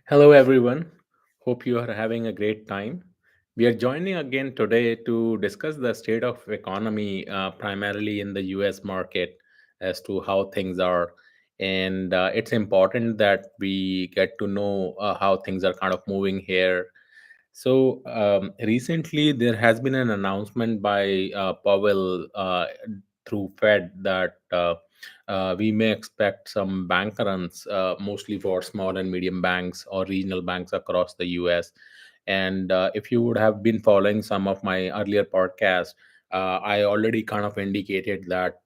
Hello, everyone. Hope you are having a great time. We are joining again today to discuss the state of economy, primarily in the US market, as to how things are. And it's important that we get to know how things are kind of moving here. So recently, there has been an announcement by Powell through Fed that we may expect some bank runs, mostly for small and medium banks or regional banks across the US. And if you would have been following some of my earlier podcasts, I already kind of indicated that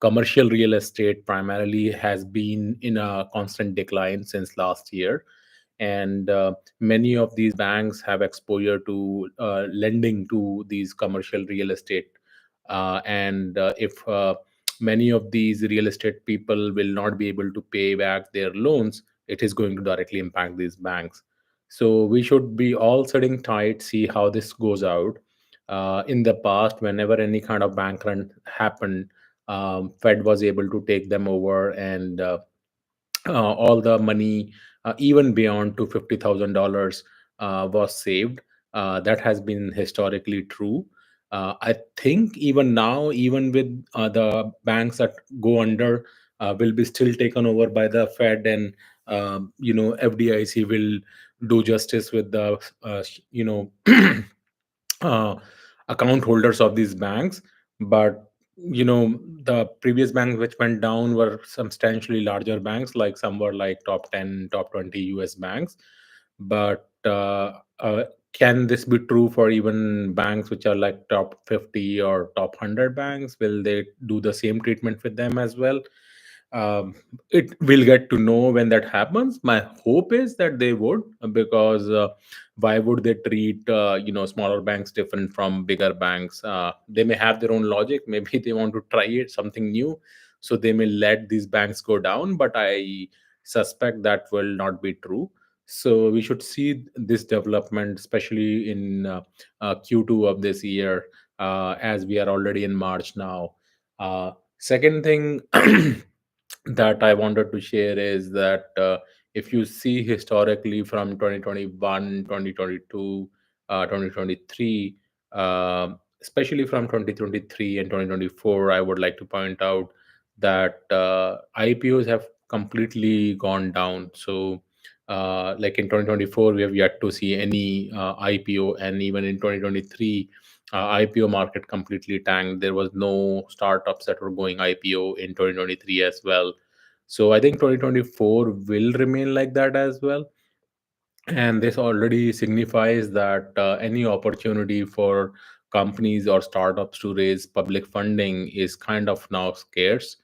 commercial real estate primarily has been in a constant decline since last year. And many of these banks have exposure to lending to these commercial real estate. And if many of these real estate people will not be able to pay back their loans, it is going to directly impact these banks. So we should be all sitting tight, see how this goes out. In the past, whenever any kind of bank run happened, Fed was able to take them over, and all the money, even beyond to $50,000, was saved. That has been historically true. I think even now, even with the banks that go under, will be still taken over by the Fed, and FDIC will do justice with the uh, account holders of these banks. But the previous banks which went down were substantially larger banks, like some were like top 10, top 20 US banks. But can this be true for even banks which are like top 50 or top 100 banks? Will they do the same treatment with them as well? um, it will get to know when that happens. My hope is that they would, because why would they treat smaller banks different from bigger banks? They may have their own logic. Maybe they want to try it something new, so they may let these banks go down. But I suspect that will not be true. So we should see this development, especially in Q2 of this year, as we are already in March now. Second thing that I wanted to share is that if you see historically from 2021, 2022, 2023, especially from 2023 and 2024, I would like to point out that IPOs have completely gone down. So, like in 2024, we have yet to see any IPO, and even in 2023, IPO market completely tanked. There was no startups that were going IPO in 2023 as well. So I think 2024 will remain like that as well. And this already signifies that any opportunity for companies or startups to raise public funding is kind of now scarce.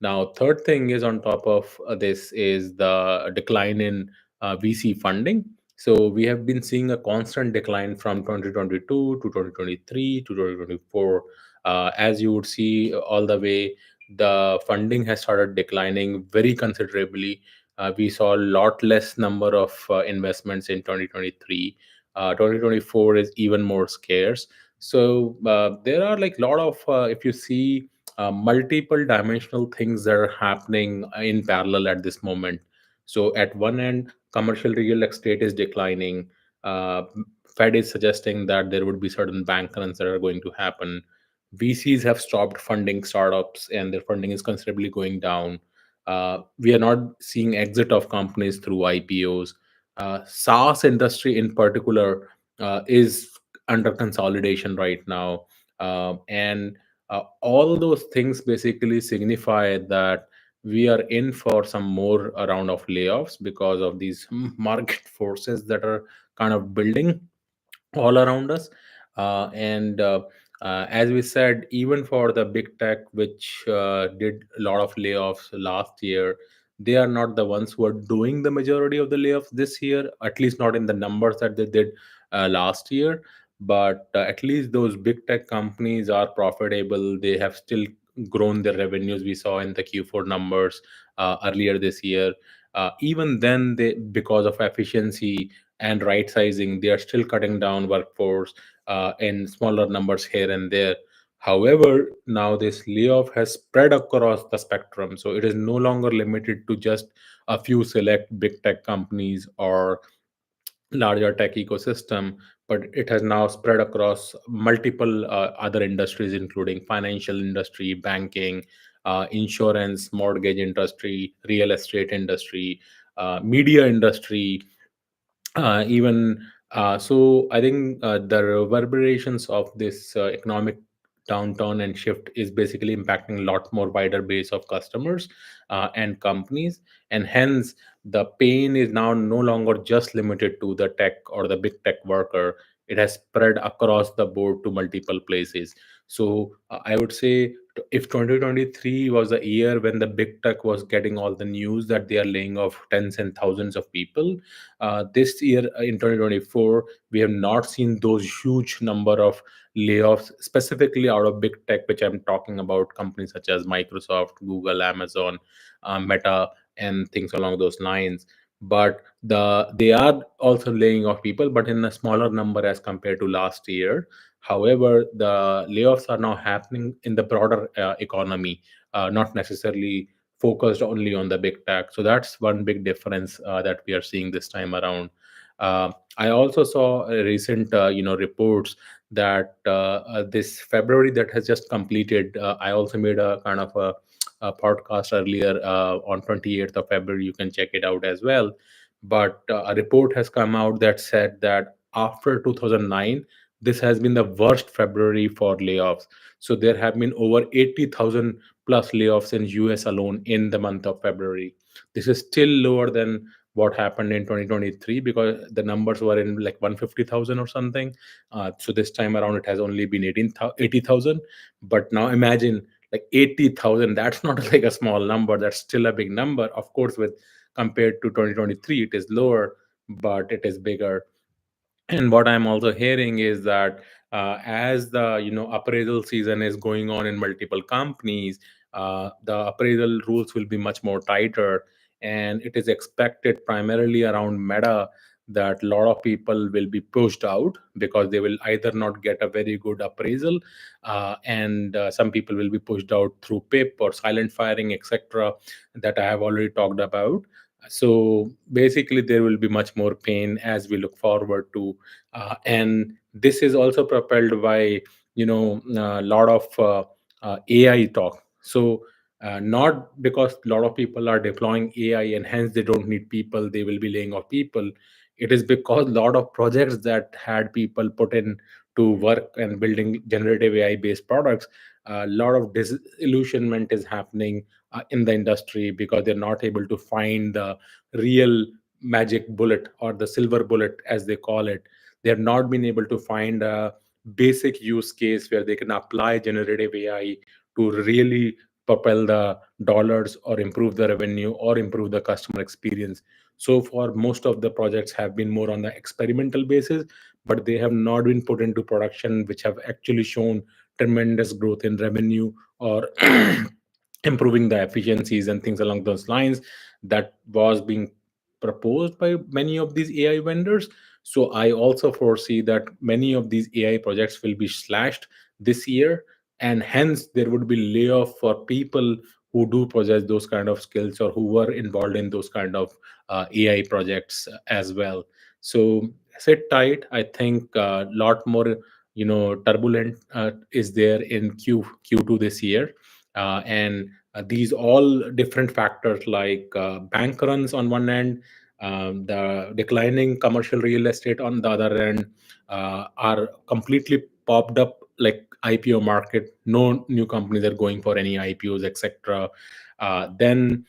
Now, third thing is on top of this is the decline in VC funding. So we have been seeing a constant decline from 2022 to 2023 to 2024. As you would see, all the way, the funding has started declining very considerably. We saw a lot less number of investments in 2023. 2024 is even more scarce. So there are like a lot of, if you see, multiple dimensional things that are happening in parallel at this moment. So at one end, commercial real estate is declining. uh, Fed is suggesting that there would be certain bank runs that are going to happen. VCs have stopped funding startups, and their funding is considerably going down. We are not seeing exit of companies through IPOs. SaaS industry in particular is under consolidation right now. And all those things basically signify that we are in for some more round of layoffs because of these market forces that are kind of building all around us. And as we said, even for the big tech, which did a lot of layoffs last year, they are not the ones who are doing the majority of the layoffs this year, at least not in the numbers that they did last year. But at least those big tech companies are profitable. They have still grown their revenues. We saw in the Q4 numbers earlier this year. Even then, they, because of efficiency and right sizing, they are still cutting down workforce in smaller numbers here and there. However, now this layoff has spread across the spectrum. So it is no longer limited to just a few select big tech companies or larger tech ecosystem, but it has now spread across multiple other industries, including financial industry, banking, insurance, mortgage industry, real estate industry, media industry, even so I think the reverberations of this economic downturn and shift is basically impacting a lot more wider base of customers and companies, and hence the pain is now no longer just limited to the tech or the big tech worker. It has spread across the board to multiple places. So I would say if 2023 was a year when the big tech was getting all the news that they are laying off tens and thousands of people, this year in 2024 we have not seen those huge number of layoffs specifically out of big tech, which I'm talking about companies such as Microsoft, Google, Amazon, Meta, and things along those lines. But they are also laying off people, but in a smaller number as compared to last year. However, the layoffs are now happening in the broader economy, not necessarily focused only on the big tech. So that's one big difference that we are seeing this time around. I also saw a recent, reports that this February that has just completed. I also made a kind of a podcast earlier on 28th of February. You can check it out as well. But a report has come out that said that after 2009, this has been the worst February for layoffs. So there have been over 80,000 plus layoffs in US alone in the month of February. This is still lower than what happened in 2023 because the numbers were in like 150,000 or something. So this time around it has only been 80,000. But now imagine like 80,000. That's not like a small number. That's still a big number. Of course, with compared to 2023, it is lower, but it is bigger. And what I'm also hearing is that as the appraisal season is going on in multiple companies, the appraisal rules will be much more tighter, and it is expected primarily around Meta that a lot of people will be pushed out because they will either not get a very good appraisal, and some people will be pushed out through PIP or silent firing, etc., that I have already talked about. So basically, there will be much more pain as we look forward to, and this is also propelled by a lot of AI talk. So not because a lot of people are deploying AI and hence they don't need people, they will be laying off people. It is because a lot of projects that had people put in to work and building generative AI based products, a lot of disillusionment is happening in the industry because they're not able to find the real magic bullet or the silver bullet as they call it. They have not been able to find a basic use case where they can apply generative AI to really propel the dollars or improve the revenue or improve the customer experience. So far, most of the projects have been more on the experimental basis, but they have not been put into production, which have actually shown tremendous growth in revenue or improving the efficiencies and things along those lines that was being proposed by many of these AI vendors. So I also foresee that many of these AI projects will be slashed this year, and hence there would be layoff for people who do possess those kind of skills or who were involved in those kind of AI projects as well. So sit tight. I think a lot more turbulent is there in Q2 this year, and these all different factors like bank runs on one end, the declining commercial real estate on the other end, are completely popped up like IPO market. No new companies are going for any IPOs, etc. Then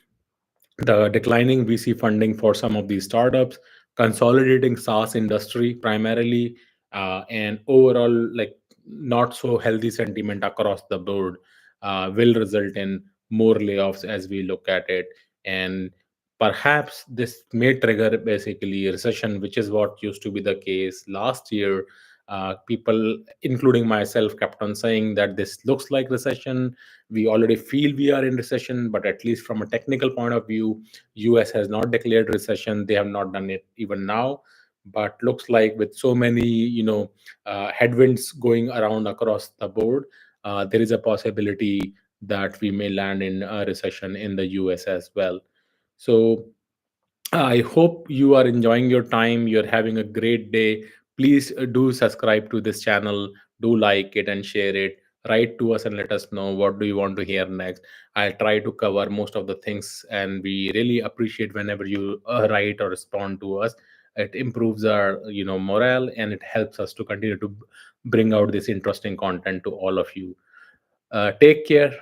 the declining VC funding for some of these startups, consolidating SaaS industry primarily, and overall like not so healthy sentiment across the board will result in more layoffs as we look at it. And perhaps this may trigger basically a recession, which is what used to be the case last year. People, including myself, kept on saying that this looks like recession. We already feel we are in recession, but at least from a technical point of view, US has not declared recession. They have not done it even now, but looks like with so many headwinds going around across the board, there is a possibility that we may land in a recession in the US as well. So I hope you are enjoying your time. You're having a great day. Please do subscribe to this channel. Do like it and share it. Write to us and let us know what do you want to hear next. I'll try to cover most of the things, and we really appreciate whenever you write or respond to us. It improves our morale, and it helps us to continue to bring out this interesting content to all of you. Take care.